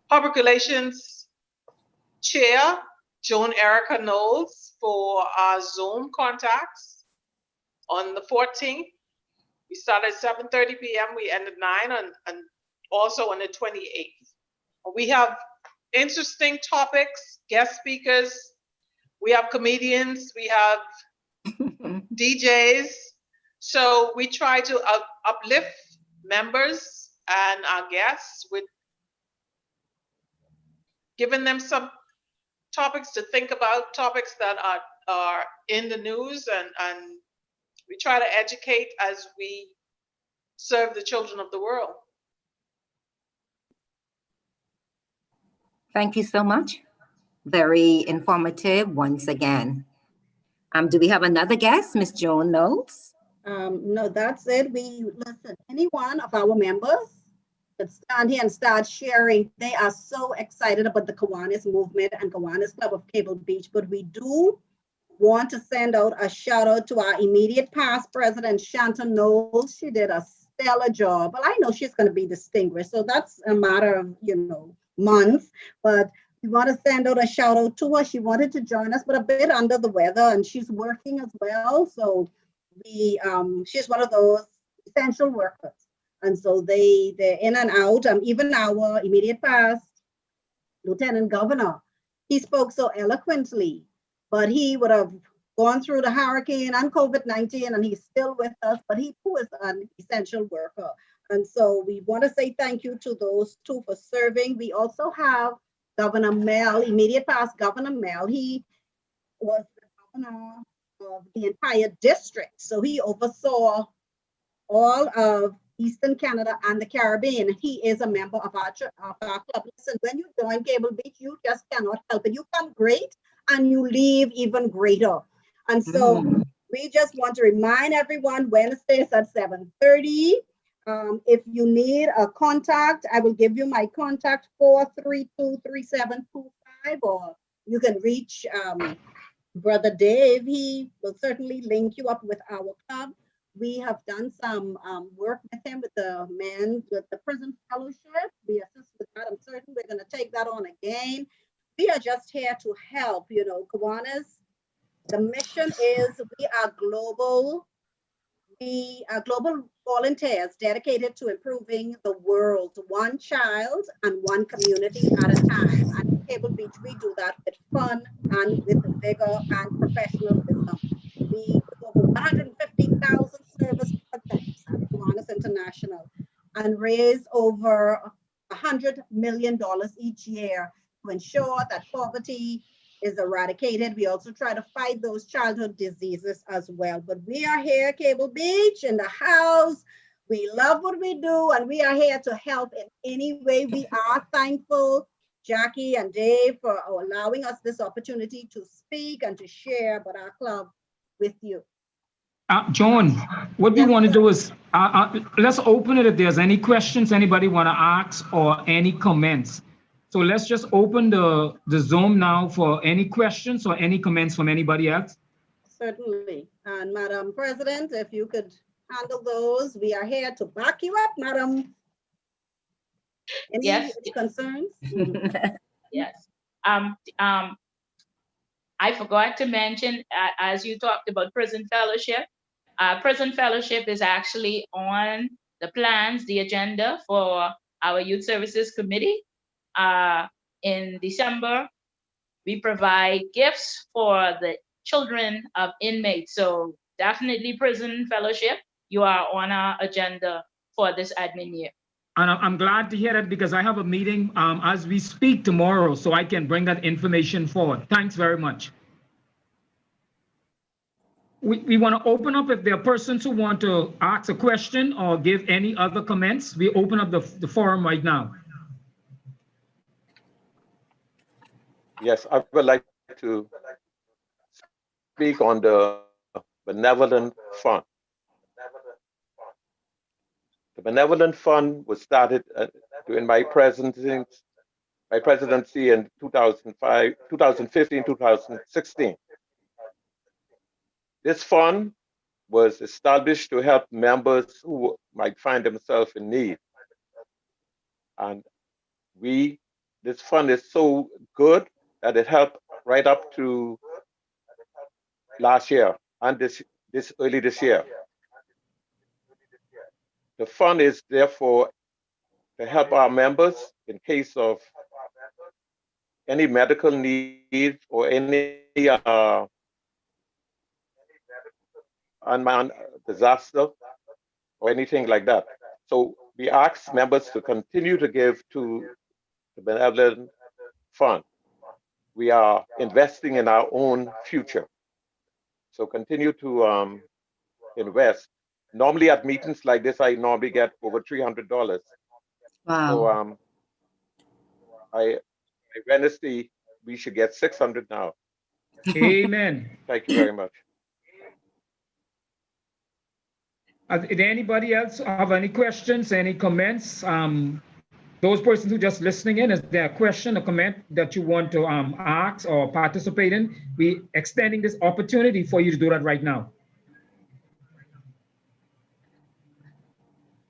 public relations chair, Joan Erica Knowles, for our Zoom contacts on the 14th. We start at 7:30 p.m. We end at 9, and also on the 28th. We have interesting topics, guest speakers. We have comedians. We have DJs. So we try to uplift members and our guests with giving them some topics to think about, topics that are in the news, and we try to educate as we serve the children of the world. Thank you so much. Very informative once again. Do we have another guest? Miss Joan Notes? No, that's it. Listen, any one of our members that stand here and start sharing, they are so excited about the Kiwanis movement and Kiwanis Club of Cable Beach, but we do want to send out a shout out to our immediate past president, Shanta Knowles. She did a stellar job. Well, I know she's going to be distinguished, so that's a matter of, months, but we want to send out a shout out to her. She wanted to join us, but a bit under the weather, and she's working as well. So she's one of those essential workers. And so they're in and out. Even our immediate past Lieutenant Governor, he spoke so eloquently, but he would have gone through the hurricane and COVID-19, and he's still with us, but he too is an essential worker. And so we want to say thank you to those two for serving. We also have Governor Mel, immediate past Governor Mel. He was the governor of the entire district. So he oversaw all of Eastern Canada and the Caribbean. He is a member of our club. Listen, when you join Cable Beach, you just cannot help it. You come great and you leave even greater. And so we just want to remind everyone, Wednesdays at 7:30. If you need a contact, I will give you my contact, 432-3725, or you can reach Brother Dave. He will certainly link you up with our club. We have done some work with him with the prison fellowship. We assist with that. I'm certain we're going to take that on again. We are just here to help, Kiwanis. The mission is we are global volunteers dedicated to improving the world, one child and one community at a time. At Cable Beach, we do that with fun and with vigor and professionalism. We do over 150,000 service projects at Kiwanis International and raise over $100 million each year to ensure that poverty is eradicated. We also try to fight those childhood diseases as well. But we are here, Cable Beach, in the house. We love what we do, and we are here to help in any way. We are thankful, Jackie and Dave, for allowing us this opportunity to speak and to share about our club with you. Joan, what we want to do is, let's open it if there's any questions anybody want to ask or any comments. So let's just open the Zoom now for any questions or any comments from anybody else. Certainly. And Madam President, if you could handle those, we are here to back you up, Madam. Any concerns? Yes. I forgot to mention, as you talked about prison fellowship, prison fellowship is actually on the plans, the agenda for our Youth Services Committee. In December, we provide gifts for the children of inmates. So definitely prison fellowship, you are on our agenda for this admin year. And I'm glad to hear that because I have a meeting as we speak tomorrow, so I can bring that information forward. Thanks very much. We want to open up if there are persons who want to ask a question or give any other comments. We open up the forum right now. Yes, I would like to speak on the Benevolent Fund. The Benevolent Fund was started during my presidency in 2015, 2016. This fund was established to help members who might find themselves in need. And this fund is so good that it helped right up to last year and early this year. The fund is therefore to help our members in case of any medical needs or any unmanned disaster or anything like that. So we ask members to continue to give to the benevolent fund. We are investing in our own future. So continue to invest. Normally at meetings like this, I normally get over $300. Wow. So Wednesday, we should get 600 now. Amen. Thank you very much. Did anybody else have any questions, any comments? Those persons who just listening in, is there a question, a comment that you want to ask or participate in? We extending this opportunity for you to do that right now.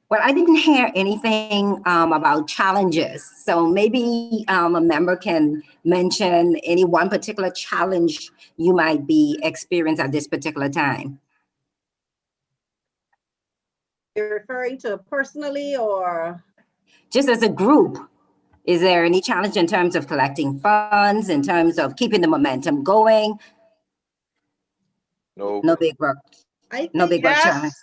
Well, I didn't hear anything about challenges. So maybe a member can mention any one particular challenge you might be experiencing at this particular time. You're referring to personally or? Just as a group, is there any challenge in terms of collecting funds, in terms of keeping the momentum going? No. No big work. No big work challenge.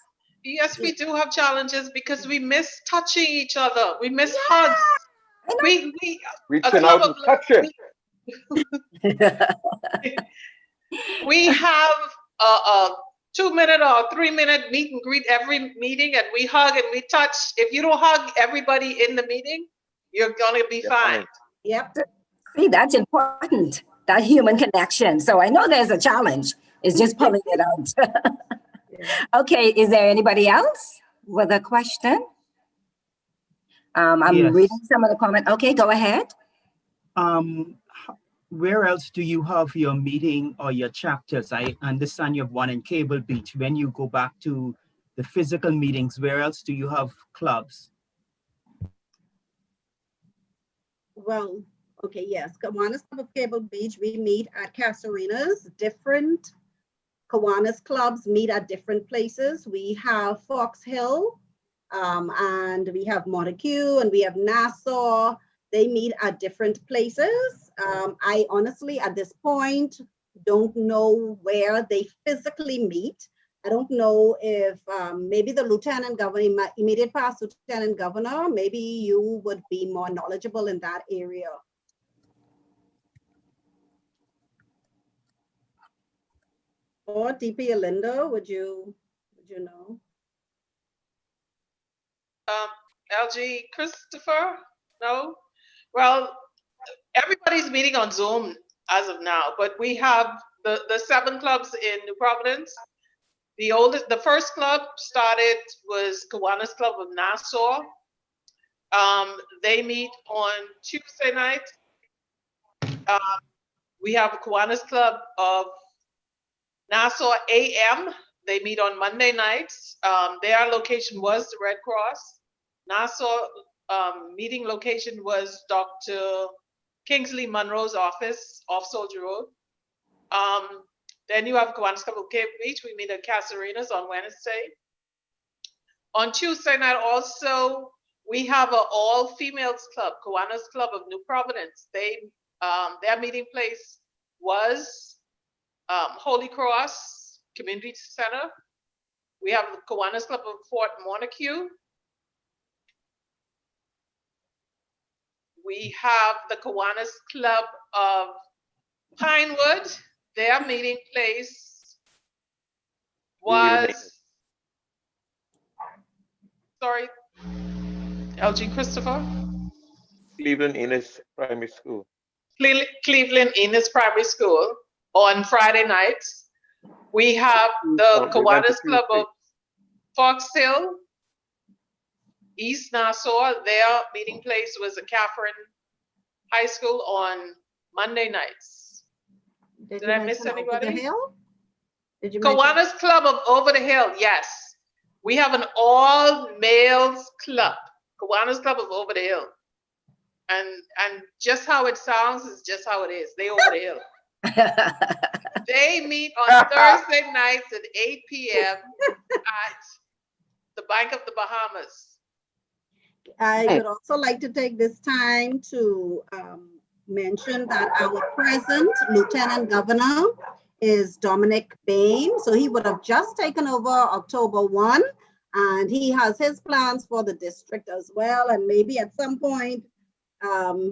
Yes, we do have challenges because we miss touching each other. We miss hugs. We Reaching out and touching. We have a 2-minute or 3-minute meet and greet every meeting, and we hug and we touch. If you don't hug everybody in the meeting, you're gonna be fine. Yep. See, that's important, that human connection. So I know there's a challenge. It's just pulling it out. Okay, is there anybody else with a question? I'm reading some of the comments. Okay, go ahead. Where else do you have your meeting or your chapters? I understand you have one in Cable Beach. When you go back to the physical meetings, where else do you have clubs? Well, okay, yes. Kiwanis Club of Cable Beach, we meet at Casarena's. Different Kiwanis clubs meet at different places. We have Fox Hill, and we have Montague, and we have Nassau. They meet at different places. I honestly, at this point, don't know where they physically meet. I don't know if maybe the Lieutenant Governor, immediate past Lieutenant Governor, maybe you would be more knowledgeable in that area. Or DP Alinda, would you know? LG Christopher? No? Well, everybody's meeting on Zoom as of now, but we have the 7 clubs in New Providence. The first club started was Kiwanis Club of Nassau. They meet on Tuesday night. We have a Kiwanis Club of Nassau AM. They meet on Monday nights. Their location was the Red Cross. Nassau meeting location was Dr. Kingsley Monroe's office off Soldier Road. Then you have Kiwanis Club of Cable Beach. We meet at Casarena's on Wednesday. On Tuesday night also, we have an all-females club, Kiwanis Club of New Providence. Their meeting place was Holy Cross Community Center. We have the Kiwanis Club of Fort Montague. We have the Kiwanis Club of Pinewood. Their meeting place was, sorry, LG Christopher? Cleveland Innes Primary School. Cleveland Innes Primary School on Friday nights. We have the Kiwanis Club of Fox Hill, East Nassau. Their meeting place was at Catherine High School on Monday nights. Did I miss anybody? Over the Hill? Did you Kiwanis Club of Over the Hill, yes. We have an all-males club, Kiwanis Club of Over the Hill. And just how it sounds is just how it is. They over the hill. They meet on Thursday nights at 8 p.m. at the Bank of the Bahamas. I would also like to take this time to mention that our present Lieutenant Governor is Dominic Bain. So he would have just taken over October 1. and he has his plans for the district as well. And maybe at some point,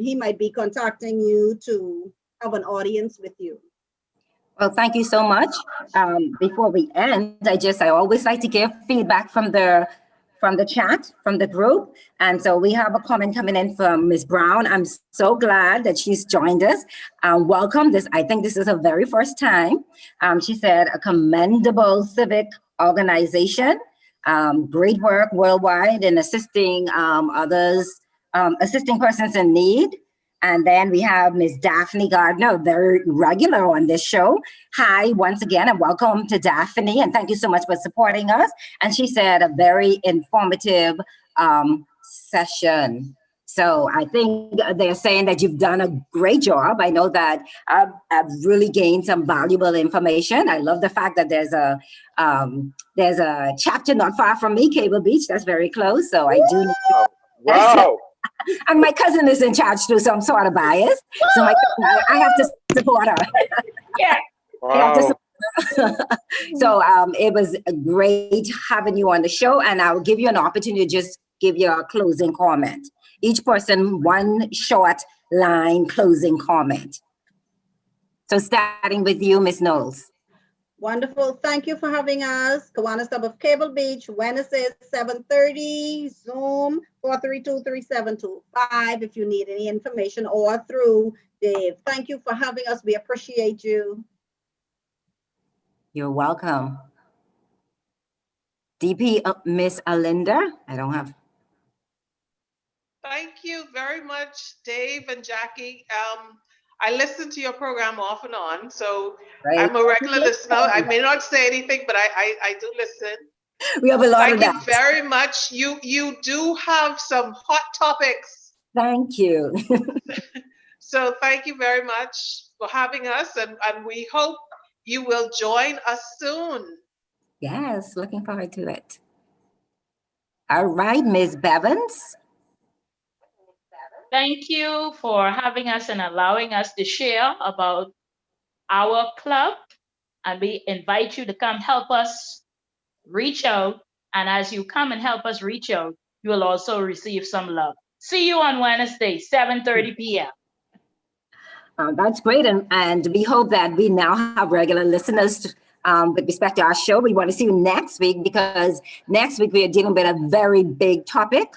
he might be contacting you to have an audience with you. Well, thank you so much. Before we end, I always like to give feedback from the chat, from the group. And so we have a comment coming in from Ms. Brown. I'm so glad that she's joined us. Welcome. I think this is her very first time. She said, a commendable civic organization. Great work worldwide in assisting others, assisting persons in need. And then we have Ms. Daphne Gardner, very regular on this show. Hi, once again, and welcome to Daphne. And thank you so much for supporting us. And she said a very informative session. So I think they're saying that you've done a great job. I know that I've really gained some valuable information. I love the fact that there's a chapter not far from me, Cable Beach. That's very close. So I do. Wow. And my cousin is in charge too, so I'm sort of biased. So I have to support her. Yeah. Wow. So it was great having you on the show, and I'll give you an opportunity to just give your closing comment. Each person, one short line closing comment. So starting with you, Ms. Knowles. Wonderful. Thank you for having us. Kiwanis Club of Cable Beach, Wednesday, 7:30, Zoom 432-3725 if you need any information, or through Dave. Thank you for having us. We appreciate you. You're welcome. DP, Miss Alinda, I don't have. Thank you very much, Dave and Jackie. I listen to your program off and on, so Right. I'm a regular listener. I may not say anything, but I do listen. We have a lot of that. Thank you very much. You do have some hot topics. Thank you. So thank you very much for having us, and we hope you will join us soon. Yes, looking forward to it. All right, Ms. Bevans. Thank you for having us and allowing us to share about our club. And we invite you to come help us reach out. And as you come and help us reach out, you will also receive some love. See you on Wednesday, 7:30 p.m. That's great. And we hope that we now have regular listeners with respect to our show. We want to see you next week, because next week we are dealing with a very big topic,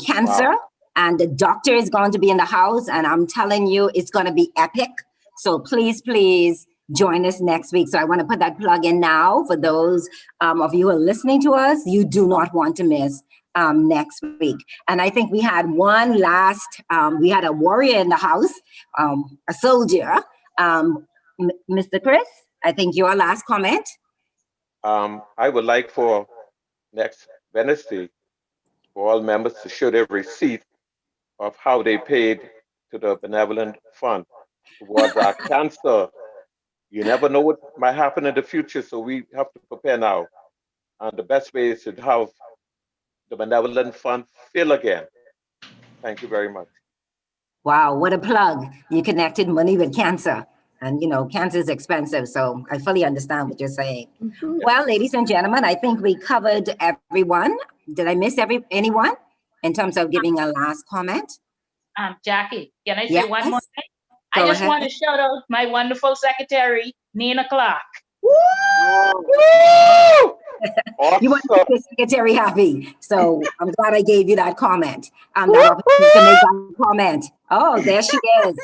cancer. Wow. And the doctor is going to be in the house, and I'm telling you, it's going to be epic. So please, please join us next week. So I want to put that plug in now for those of you who are listening to us. You do not want to miss next week. And I think we had one last, we had a warrior in the house, a soldier. Mr. Chris, I think your last comment. I would like for next Wednesday for all members to show their receipt of how they paid to the benevolent fund towards our cancer. You never know what might happen in the future, so we have to prepare now. And the best way is to have the benevolent fund fill again. Thank you very much. Wow, what a plug. You connected money with cancer. And, you know, cancer is expensive, so I fully understand what you're saying. Mm-hmm. Well, ladies and gentlemen, I think we covered everyone. Did I miss anyone in terms of giving a last comment? Jackie, can I say one more thing? Go I just ahead. want to shout out my wonderful secretary, Nina Clark. Woo! Awesome. You want to make the secretary happy. So I'm glad I gave you that comment. That opportunity to make that comment. Oh, there she is.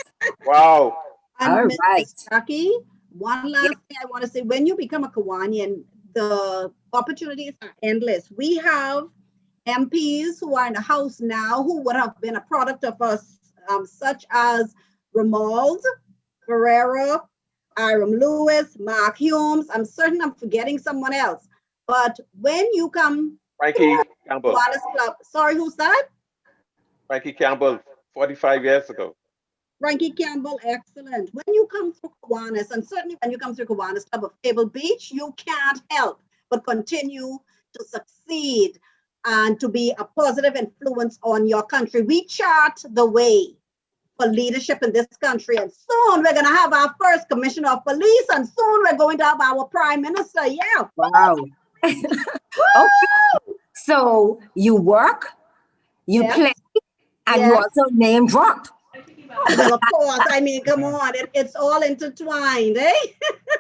Wow. And all right. Jackie, one last thing I want to say. When you become a Kiwanian, the opportunities are endless. We have MPs who are in the House now who would have been a product of us, such as Ramald Guerrero, Iram Lewis, Mark Humes. I'm certain I'm forgetting someone else. But when you come Frankie Campbell. Club, sorry, who's that? Frankie Campbell, 45 years ago. Frankie Campbell, excellent. When you come through Kiwanis, and certainly when you come through Kiwanis Club of Cable Beach, you can't help but continue to succeed and to be a positive influence on your country. We chart the way for leadership in this country, and soon we're going to have our first commissioner of police, and soon we're going to have our prime minister. Yeah. Wow. Okay. So you work, you Yes. play, and you Yes. also name drop. Well, of course. I mean, come on. It's all intertwined, eh?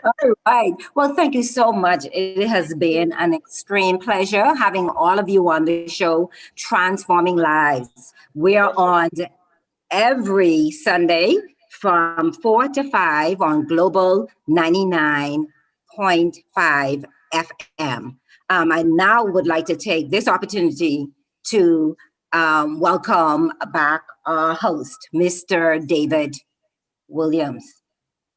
All right. Well, thank you so much. It has been an extreme pleasure having all of you on the show, Transforming Lives. We're on every Sunday from 4 to 5 on Global 99.5 FM. I now would like to take this opportunity to welcome back our host, Mr. David Williams.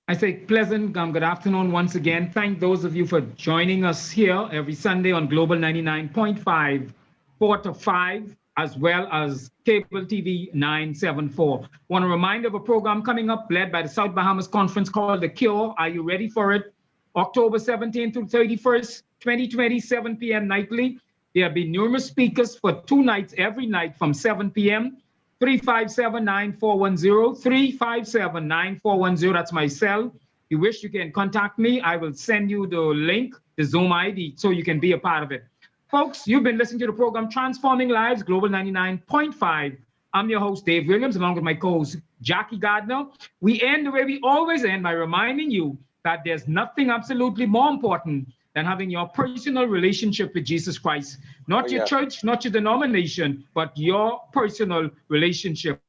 I say pleasant good afternoon once again. Thank those of you for joining us here every Sunday on Global 99.5, 4 to 5, as well as Cable TV 974. Want to remind of a program coming up led by the South Bahamas Conference called The Cure. Are you ready for it? October 17th through 31st, 2020, 7 p.m. nightly. There'll be numerous speakers for 2 nights, every night from 7 p.m. 357-9410, 357-9410. That's my cell. If you wish, you can contact me. I will send you the link, the Zoom ID, so you can be a part of it. Folks, you've been listening to the program Transforming Lives, Global 99.5. I'm your host, Dave Williams, along with my co-host, Jackie Gardner. We end the way we always end by reminding you that there's nothing absolutely more important than having your personal relationship with Jesus Christ. Not your church, not your denomination, but your personal relationship.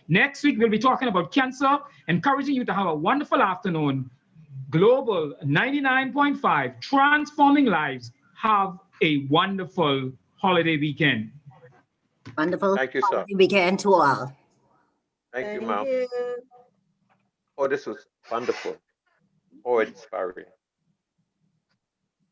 Next week, we'll be talking about cancer, encouraging you to have a wonderful afternoon. Global 99.5, Transforming Lives. Have a wonderful holiday weekend. Wonderful. Thank you, sir. Weekend to all. Thank you, ma'am. Oh, this was wonderful. Oh, inspiring.